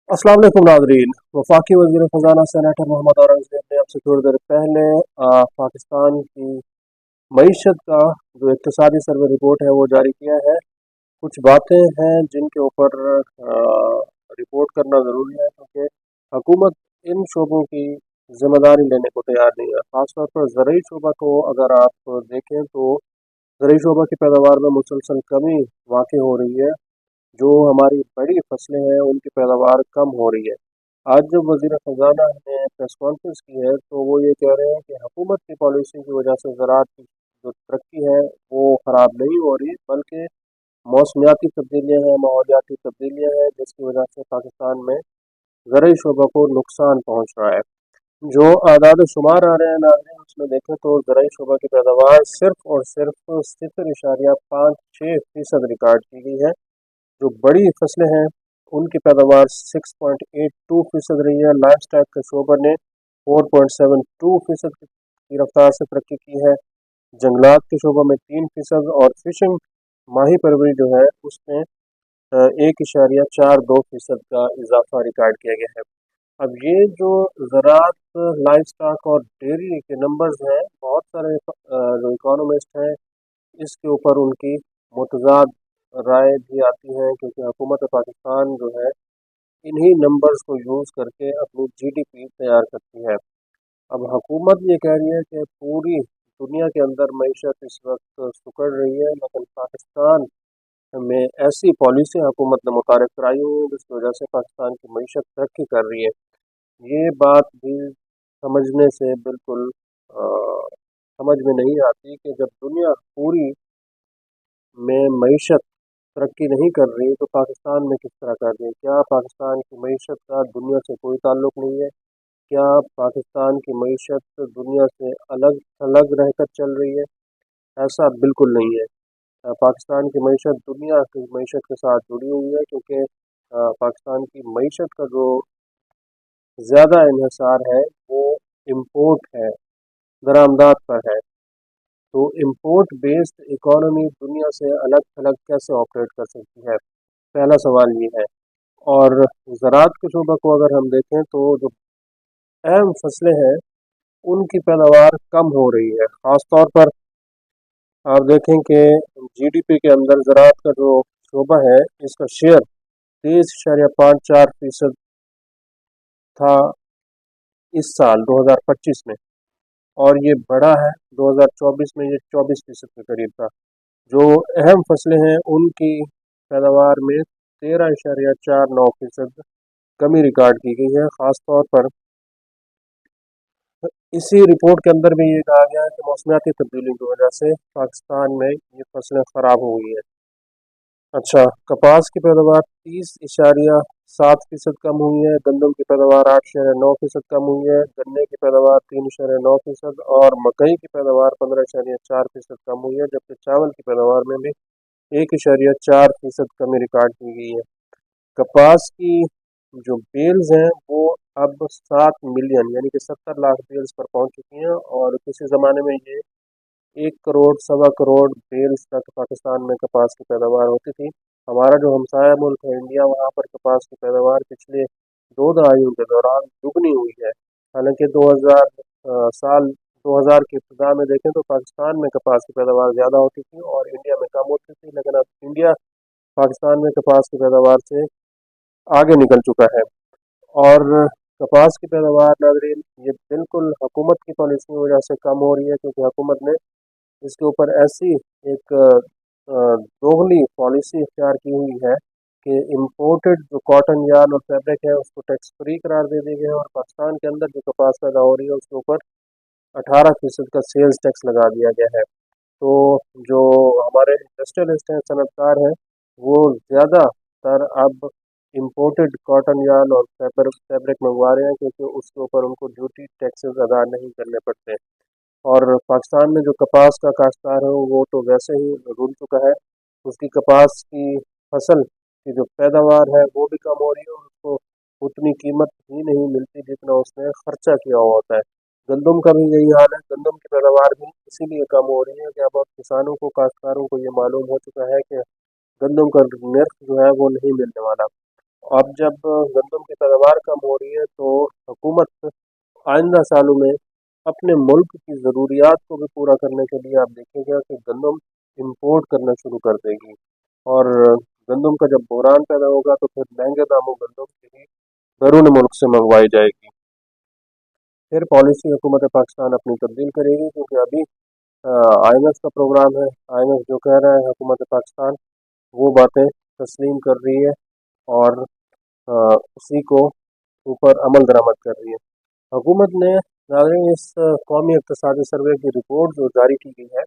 अस्सलाम वालेकुम नाज़रीन। वफाकी वज़ीर ख़ज़ाना सेनेटर मोहम्मद औरंगज़ेब ने अब से थोड़ी देर पहले पाकिस्तान की मईशत का जो इक़्तिसादी सर्वे रिपोर्ट है वो जारी किया है। कुछ बातें हैं जिनके ऊपर रिपोर्ट करना ज़रूरी है, क्योंकि हुकूमत इन शोबों की ज़िम्मेदारी लेने को तैयार नहीं है। ख़ासतौर पर ज़रूरी शोबा को अगर आप देखें तो ज़रूरी शोबा की पैदावार में मुसलसल कमी वाक़ई हो रही है। जो हमारी बड़ी फसलें हैं उनकी पैदावार कम हो रही है। आज जब वज़ीर ख़ज़ाना ने प्रेस कॉन्फ्रेंस की है तो वो ये कह रहे हैं कि हुकूमत की पॉलिसी की वजह से ज़राअत की जो तरक्की है वो ख़राब नहीं हो रही, बल्कि मौसमियाती तब्दीलियाँ हैं, माहौलियाती तब्दीलियाँ हैं, जिसकी वजह से पाकिस्तान में ज़रूरी शोबा को नुकसान पहुँच रहा है। जो आदाद शुमार आ रहे हैं नाज़रीन, उसमें देखें तो ज़रूरी शोबा की पैदावार सिर्फ़ और सिर्फ 0.56% रिकॉर्ड की गई है। जो बड़ी फसलें हैं उनकी पैदावार 6.82% रही है। लाइफ स्टॉक के शोबे ने 4.72% की रफ्तार से तरक्की की है। जंगलात के शोबे में 3% और फिशिंग माही परवरी जो है उसमें 1.42% का इजाफा रिकॉर्ड किया गया है। अब ये जो ज़राअत, लाइफ स्टॉक और डेयरी के नंबर्स हैं, बहुत सारे जो इकोनॉमिस्ट हैं इसके ऊपर उनकी मुतज़ाद राय भी आती हैं, क्योंकि हुकूमत पाकिस्तान जो है इन्हीं नंबर्स को यूज़ करके अपनी जीडीपी तैयार करती है। अब हुकूमत ये कह रही है कि पूरी दुनिया के अंदर मईशत इस वक्त सुकड़ रही है, लेकिन पाकिस्तान में ऐसी पॉलिसी हुकूमत ने मुतारिफ कराई हुई है जिसकी वजह से पाकिस्तान की मईशत तरक्की कर रही है। ये बात भी समझने से बिल्कुल समझ में नहीं आती कि जब दुनिया पूरी में मईशत तरक्की नहीं कर रही तो पाकिस्तान में किस तरह कर रही है। क्या पाकिस्तान की मईशत का दुनिया से कोई ताल्लुक़ नहीं है? क्या पाकिस्तान की मईशत दुनिया से अलग अलग रहकर चल रही है? ऐसा बिल्कुल नहीं है। पाकिस्तान की मईशत दुनिया की मईशत के साथ जुड़ी हुई है, क्योंकि पाकिस्तान की मईशत का जो ज़्यादा इन्हिसार है वो इम्पोर्ट है, दरामदात पर है। तो इम्पोर्ट बेस्ड इकॉनमी दुनिया से अलग थलग कैसे ऑपरेट कर सकती है? पहला सवाल ये है। और ज़राअत के शोबे को अगर हम देखें तो जो अहम फसलें हैं उनकी पैदावार कम हो रही है। ख़ास तौर पर आप देखें कि जीडीपी के अंदर ज़राअत का जो शोबा है इसका शेयर 23.54% था इस साल 2025 में, और ये बढ़ा है 2024 में, ये 24% के करीब था। जो अहम फसलें हैं उनकी पैदावार में 13.49% कमी रिकॉर्ड की गई है। ख़ास तौर पर इसी रिपोर्ट के अंदर भी ये कहा गया है कि मौसमियाती तब्दीली की वजह से पाकिस्तान में ये फसलें ख़राब हो गई हैं। अच्छा, कपास की पैदावार 30.7% कम हुई है, गंदम की पैदावार 8.9% कम हुई है, गन्ने की पैदावार 3.9% और मकई की पैदावार 15.4% कम हुई है, जबकि चावल की पैदावार में भी 1.4% कमी रिकॉर्ड की गई है। कपास की जो बेल्स हैं वो अब 7 मिलियन यानी कि 70 लाख बेल्स पर पहुंच चुकी हैं, और किसी ज़माने में ये 1 करोड़, 1.25 करोड़ बेल्स तक पाकिस्तान में कपास की पैदावार होती थी। हमारा जो हमसाया मुल्क है इंडिया, वहाँ पर कपास की पैदावार पिछले 2 दहाइयों के दौरान दुगनी हुई है। हालांकि 2000 की इब्तिदा में देखें तो पाकिस्तान में कपास की पैदावार ज़्यादा होती थी और इंडिया में कम होती थी, लेकिन अब इंडिया पाकिस्तान में कपास की पैदावार से आगे निकल चुका है। और कपास की पैदावार नाज़रीन ये बिल्कुल हुकूमत की पॉलिसी की वजह से कम हो रही है, क्योंकि हुकूमत ने इसके ऊपर ऐसी एक दोगली पॉलिसी इख्तियार की हुई है कि इम्पोर्टेड जो कॉटन यार्न और फैब्रिक है उसको टैक्स फ्री करार दे दिए गए हैं, और पाकिस्तान के अंदर जो कपास पैदा हो रही है उसके ऊपर 18% का सेल्स टैक्स लगा दिया गया है। तो जो हमारे इंडस्ट्रियलिस्ट हैं, सनअतकार हैं, वो ज़्यादातर अब इम्पोर्टेड कॉटन यार्न और फैब्रिक मंगवा रहे हैं, क्योंकि उसके ऊपर उनको ड्यूटी टैक्सेस अदा नहीं करने पड़ते। और पाकिस्तान में जो कपास का काश्तकार है वो तो वैसे ही रुल चुका है। उसकी कपास की फसल की जो पैदावार है वो भी कम हो रही है, और उसको उतनी कीमत ही नहीं मिलती जितना उसने खर्चा किया हुआ होता है। गंदम का भी यही हाल है। गंदम की पैदावार भी इसीलिए कम हो रही है कि अब किसानों को, काश्तकारों को ये मालूम हो चुका है कि गंदम का नर्ख जो है वो नहीं मिलने वाला। अब जब गंदम की पैदावार कम हो रही है तो हुकूमत आइंदा सालों में अपने मुल्क की ज़रूरियात को भी पूरा करने के लिए आप देखिएगा कि गंदम इंपोर्ट करना शुरू कर देगी। और गंदम का जब बहरान पैदा होगा तो फिर महंगे दामों गंदम की बैरून मुल्क से मंगवाई जाएगी। फिर पॉलिसी हुकूमत पाकिस्तान अपनी तब्दील करेगी, क्योंकि अभी IMF का प्रोग्राम है। IMF जो कह रहा है हुकूमत पाकिस्तान वो बातें तस्लीम कर रही है और उसी को ऊपर अमल दरामद कर रही है। हुकूमत ने नाज़रीन इस कौमी इक़्तिसादी सर्वे की रिपोर्ट जो जारी की गई है,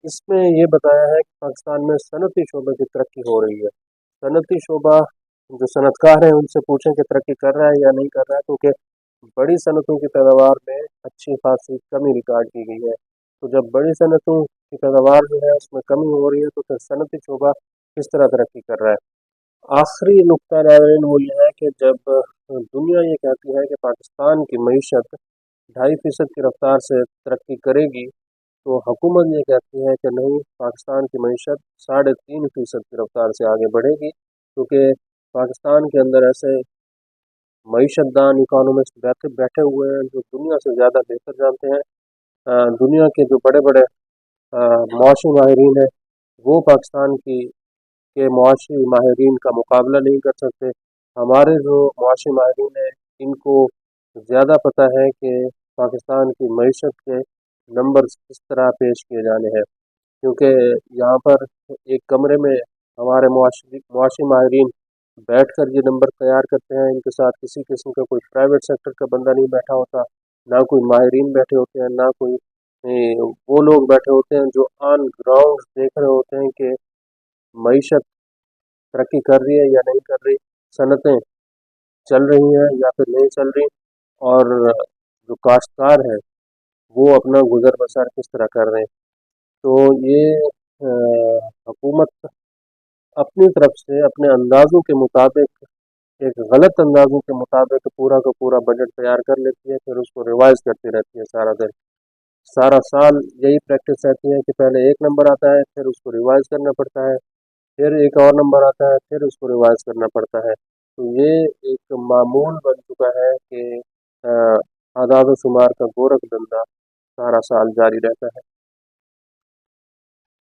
इसमें ये बताया है कि पाकिस्तान में सनती शोबे की तरक्की हो रही है। सनती शोबा जो सनतकार हैं उनसे पूछें कि तरक्की कर रहा है या नहीं कर रहा है, क्योंकि बड़ी सनतों की पैदावार में अच्छी खासी कमी रिकॉर्ड की गई है। तो जब बड़ी सनतों की पैदावार जो है उसमें कमी हो रही है तो फिर सनती शोबा किस तरह तरक्की कर रहा है। आखिरी नुकता नाज़रीन वो ये है कि जब दुनिया ये कहती है कि पाकिस्तान की मईशत 2.5% की रफ्तार से तरक्की करेगी, तो हुकूमत ये कहती है कि नहीं, पाकिस्तान की मईशत 3.5% की रफ्तार से आगे बढ़ेगी, क्योंकि पाकिस्तान के अंदर ऐसे मईशतदान इकोनॉमिस्ट बैठे बैठे हुए हैं जो दुनिया से ज़्यादा बेहतर जानते हैं। दुनिया के जो बड़े बड़े मुआशी माहिरीन हैं वो पाकिस्तान के मुआशी माहिरीन का मुकाबला नहीं कर सकते। हमारे जो मुआशी माहिरीन हैं इनको ज़्यादा पता है कि पाकिस्तान की मईशत के नंबर्स किस तरह पेश किए जाने हैं, क्योंकि यहाँ पर एक कमरे में हमारे मुआशी माहिरीन बैठ कर ये नंबर तैयार करते हैं। इनके साथ किसी किस्म का कोई प्राइवेट सेक्टर का बंदा नहीं बैठा होता, ना कोई माहिरीन बैठे होते हैं, ना कोई वो लोग बैठे होते हैं जो ऑन ग्राउंड देख रहे होते हैं कि मईशत तरक्की कर रही है या नहीं कर रही, सनतें चल रही हैं या फिर नहीं चल रही, और जो काश्तकार हैं वो अपना गुजर बसर किस तरह कर रहे हैं। तो ये हुकूमत अपनी तरफ से अपने अंदाज़ों के मुताबिक, एक गलत अंदाज़ों के मुताबिक पूरा का पूरा बजट तैयार कर लेती है, फिर उसको रिवाइज करती रहती है सारा दिन। सारा साल यही प्रैक्टिस रहती है कि पहले एक नंबर आता है, फिर उसको रिवाइज करना पड़ता है, फिर एक और नंबर आता है, फिर उसको रिवाइज करना पड़ता है। तो ये एक मामूल बन चुका है कि आदाद शुमार का गोरख धंधा सारा साल जारी रहता है।